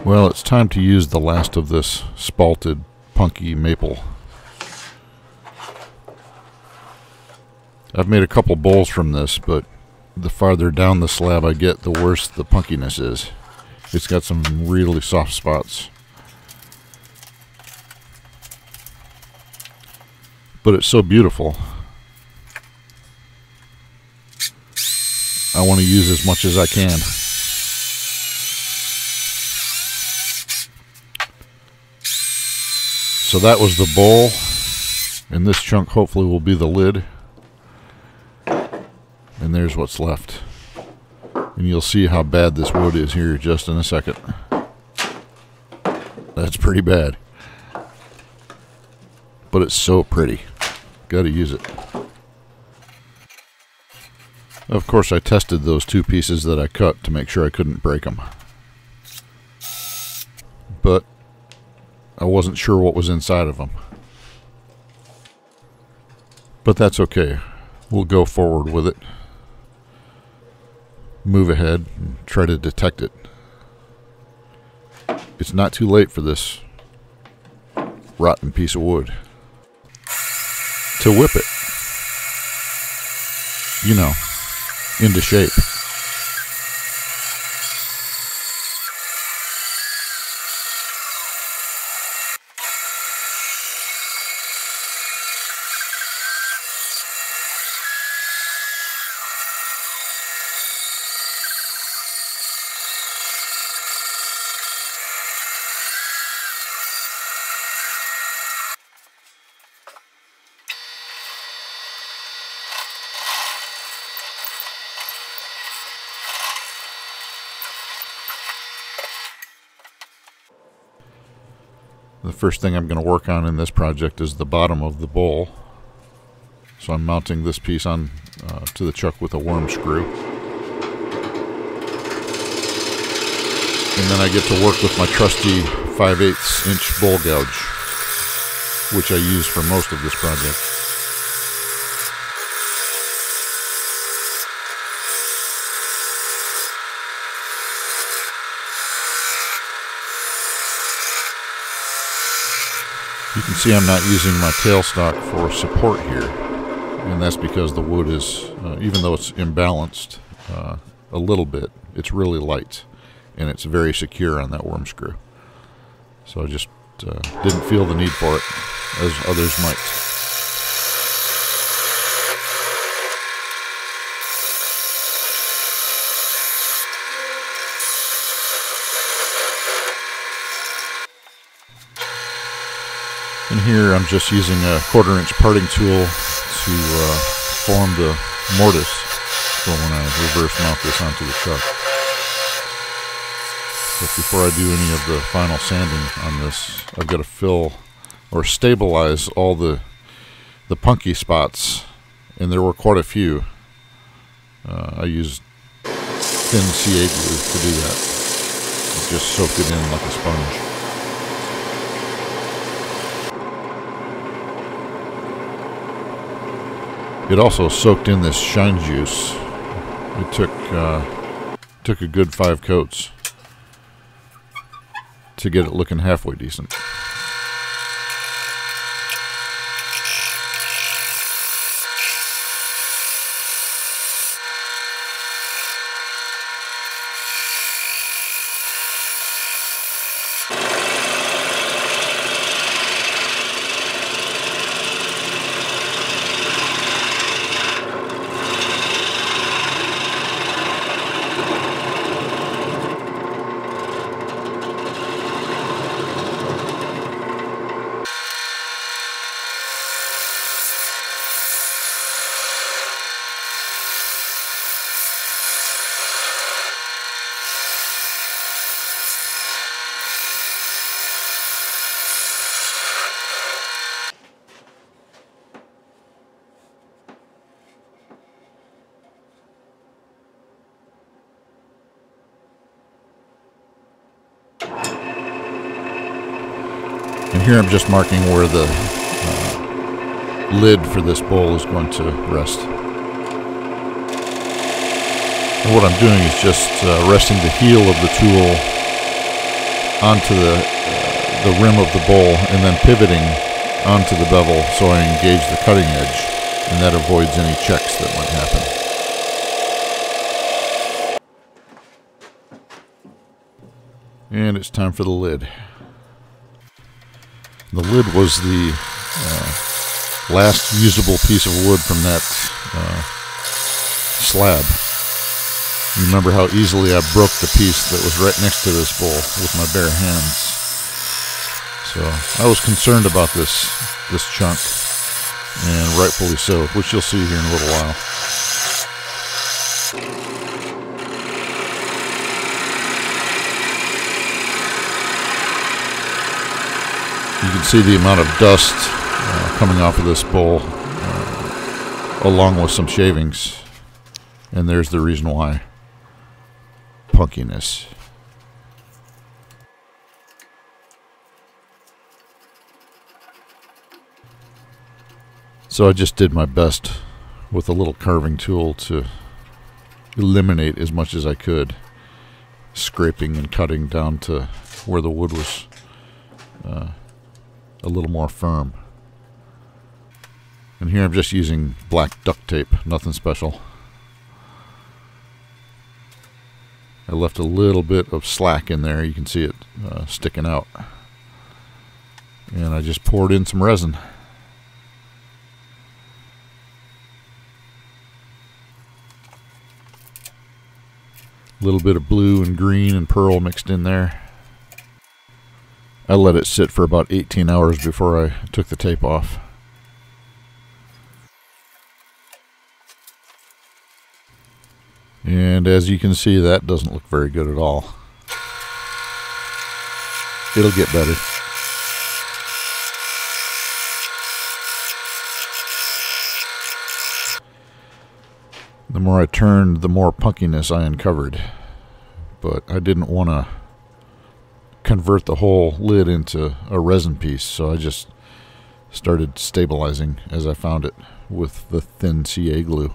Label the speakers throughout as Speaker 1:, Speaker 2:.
Speaker 1: Well, it's time to use the last of this spalted punky maple. I've made a couple bowls from this, but the farther down the slab I get, the worse the punkiness is. It's got some really soft spots. But it's so beautiful. I want to use as much as I can. So that was the bowl, and this chunk hopefully will be the lid. And there's what's left. And you'll see how bad this wood is here just in a second. That's pretty bad. But it's so pretty. Gotta use it. Of course, I tested those two pieces that I cut to make sure I couldn't break them. But I wasn't sure what was inside of them. But that's okay. We'll go forward with it. Move ahead and try to detect it. It's not too late for this rotten piece of wood to whip it, you know, into shape. The first thing I'm going to work on in this project is the bottom of the bowl. So I'm mounting this piece on to the chuck with a worm screw. And then I get to work with my trusty 5/8 inch bowl gouge, which I use for most of this project. You can see I'm not using my tailstock for support here, and that's because the wood is, even though it's imbalanced a little bit, it's really light, and it's very secure on that worm screw. So I just didn't feel the need for it, as others might. And here I'm just using a 1/4 inch parting tool to form the mortise for when I reverse mount this onto the chuck. But before I do any of the final sanding on this, I've got to fill or stabilize all the punky spots, and there were quite a few. I used thin C8 glue to do that. It just soaked it in like a sponge. It also soaked in this shine juice. It took a good 5 coats to get it looking halfway decent. And here I'm just marking where the lid for this bowl is going to rest. And what I'm doing is just resting the heel of the tool onto the rim of the bowl and then pivoting onto the bevel so I engage the cutting edge, and that avoids any checks that might happen. And it's time for the lid. The lid was the last usable piece of wood from that slab. You remember how easily I broke the piece that was right next to this bowl with my bare hands. So I was concerned about this chunk, and rightfully so, which you'll see here in a little while. You can see the amount of dust coming off of this bowl, along with some shavings, and there's the reason why. Punkiness. So I just did my best with a little carving tool to eliminate as much as I could, scraping and cutting down to where the wood was a little more firm. And here I'm just using black duct tape, nothing special. I left a little bit of slack in there, you can see it sticking out. And I just poured in some resin. A little bit of blue and green and pearl mixed in there. I let it sit for about 18 hours before I took the tape off. And as you can see, that doesn't look very good at all. It'll get better. The more I turned, the more punkiness I uncovered. But I didn't want to convert the whole lid into a resin piece, so I just started stabilizing as I found it with the thin CA glue.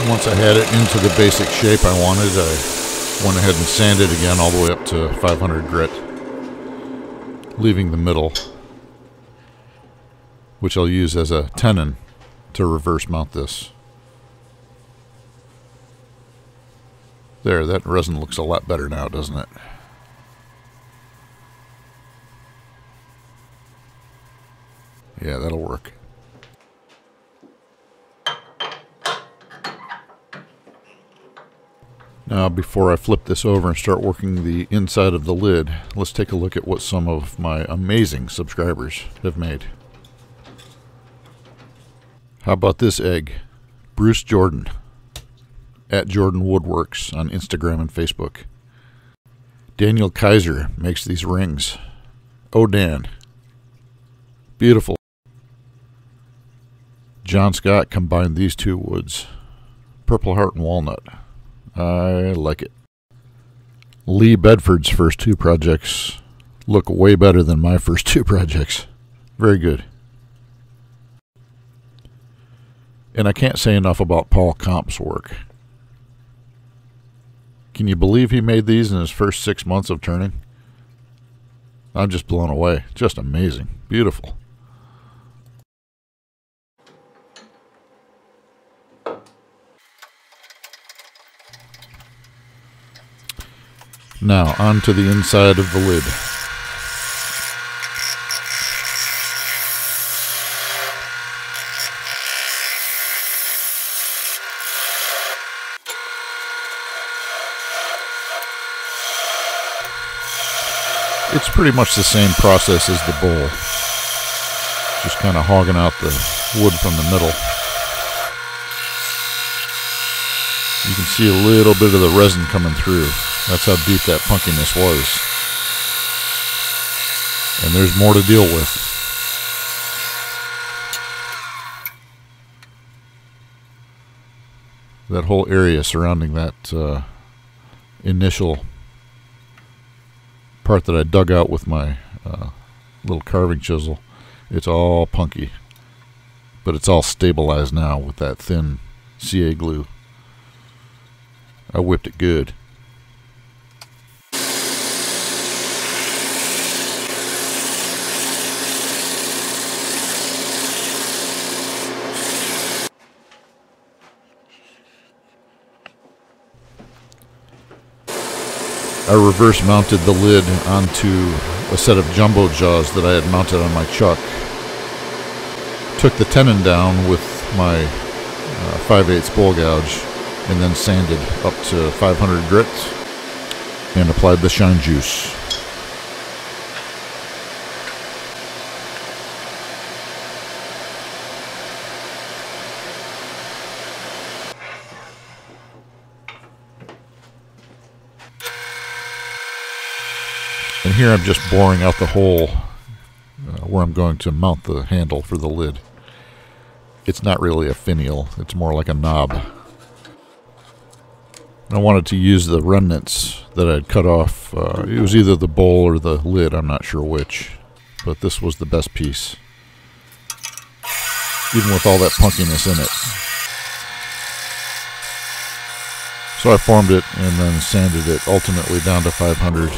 Speaker 1: Once I had it into the basic shape I wanted, I went ahead and sanded again all the way up to 500 grit, leaving the middle, which I'll use as a tenon to reverse mount this. There, that resin looks a lot better now, doesn't it? Yeah, that'll work. Now, before I flip this over and start working the inside of the lid, let's take a look at what some of my amazing subscribers have made. How about this egg? Bruce Jordan, at Jordan Woodworks on Instagram and Facebook. Daniel Kaiser makes these rings. Oh, Dan. Beautiful. John Scott combined these two woods. Purple Heart and Walnut. I like it. Lee Bedford's first two projects look way better than my first two projects. Very good. And I can't say enough about Paul Komp's work. Can you believe he made these in his first 6 months of turning? I'm just blown away. Just amazing. Beautiful. Now, on to the inside of the lid. It's pretty much the same process as the bowl. Just kind of hogging out the wood from the middle. You can see a little bit of the resin coming through. That's how deep that punkiness was. And there's more to deal with. that whole area surrounding that initial part that I dug out with my little carving chisel, it's all punky, but it's all stabilized now with that thin CA glue. I whipped it good. I reverse mounted the lid onto a set of jumbo jaws that I had mounted on my chuck. Took the tenon down with my 5/8 bowl gouge and then sanded up to 500 grit and applied the shine juice. And here I'm just boring out the hole where I'm going to mount the handle for the lid. It's not really a finial, it's more like a knob. I wanted to use the remnants that I'd cut off. It was either the bowl or the lid, I'm not sure which. But this was the best piece, even with all that punkiness in it. So I formed it and then sanded it ultimately down to 500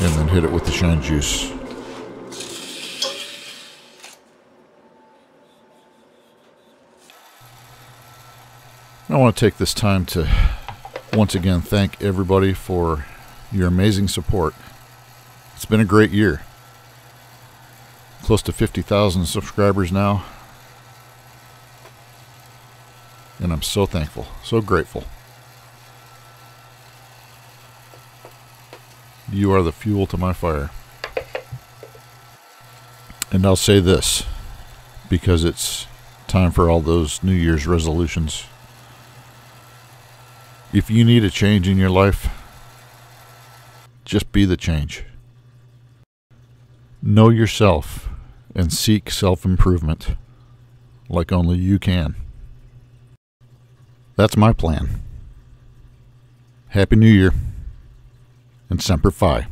Speaker 1: and then hit it with the shine juice. I want to take this time to once again thank everybody for your amazing support. It's been a great year. Close to 50,000 subscribers now. And I'm so thankful, so grateful. You are the fuel to my fire. And I'll say this, because it's time for all those New Year's resolutions. If you need a change in your life, just be the change. Know yourself and seek self-improvement like only you can. That's my plan. Happy New Year. And Semper Fi.